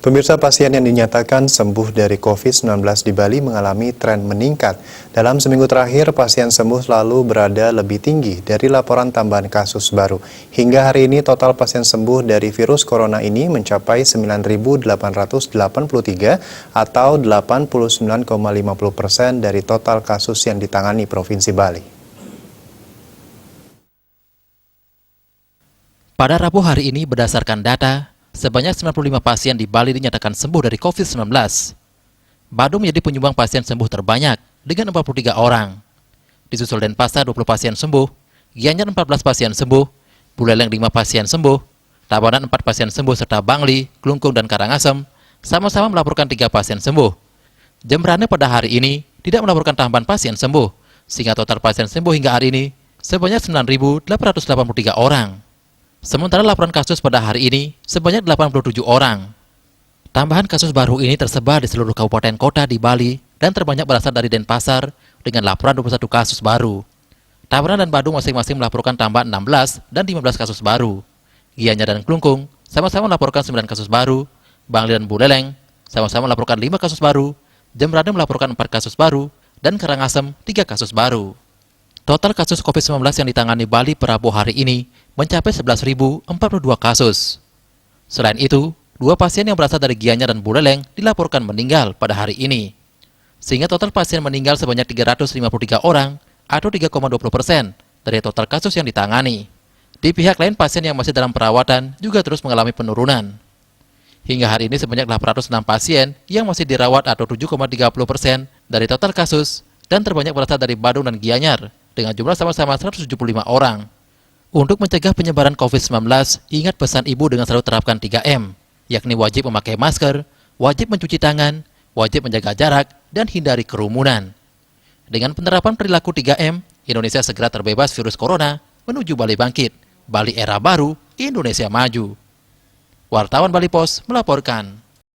Pemirsa, pasien yang dinyatakan sembuh dari COVID-19 di Bali mengalami tren meningkat. Dalam seminggu terakhir, pasien sembuh selalu berada lebih tinggi dari laporan tambahan kasus baru. Hingga hari ini, total pasien sembuh dari virus corona ini mencapai 9.883 atau 89,50% dari total kasus yang ditangani Provinsi Bali. Pada Rabu hari ini, berdasarkan data, sebanyak 95 pasien di Bali dinyatakan sembuh dari COVID-19. Badung menjadi penyumbang pasien sembuh terbanyak dengan 43 orang. Disusul Denpasar 20 pasien sembuh, Gianyar 14 pasien sembuh, Buleleng 5 pasien sembuh, Tabanan 4 pasien sembuh serta Bangli, Klungkung dan Karangasem sama-sama melaporkan 3 pasien sembuh. Jembrane pada hari ini tidak melaporkan tambahan pasien sembuh, sehingga total pasien sembuh hingga hari ini sebanyak 9.883 orang. Sementara laporan kasus pada hari ini sebanyak 87 orang. Tambahan kasus baru ini tersebar di seluruh kabupaten kota di Bali dan terbanyak berasal dari Denpasar dengan laporan 21 kasus baru. Tabanan dan Badung masing-masing melaporkan tambahan 16 dan 15 kasus baru. Gianyar dan Klungkung sama-sama melaporkan 9 kasus baru. Bangli dan Buleleng sama-sama melaporkan 5 kasus baru. Jembrane melaporkan 4 kasus baru dan Karangasem 3 kasus baru. Total kasus COVID-19 yang ditangani Bali per Rabu hari ini mencapai 11.042 kasus. Selain itu, 2 pasien yang berasal dari Gianyar dan Buleleng dilaporkan meninggal pada hari ini. Sehingga total pasien meninggal sebanyak 353 orang atau 3,20% dari total kasus yang ditangani. Di pihak lain, pasien yang masih dalam perawatan juga terus mengalami penurunan. Hingga hari ini sebanyak 806 pasien yang masih dirawat atau 7,30% dari total kasus dan terbanyak berasal dari Badung dan Gianyar dengan jumlah sama-sama 175 orang. Untuk mencegah penyebaran COVID-19, ingat pesan ibu dengan selalu terapkan 3M, yakni wajib memakai masker, wajib mencuci tangan, wajib menjaga jarak, dan hindari kerumunan. Dengan penerapan perilaku 3M, Indonesia segera terbebas virus corona menuju Bali bangkit, Bali era baru, Indonesia maju. Wartawan Bali Pos melaporkan.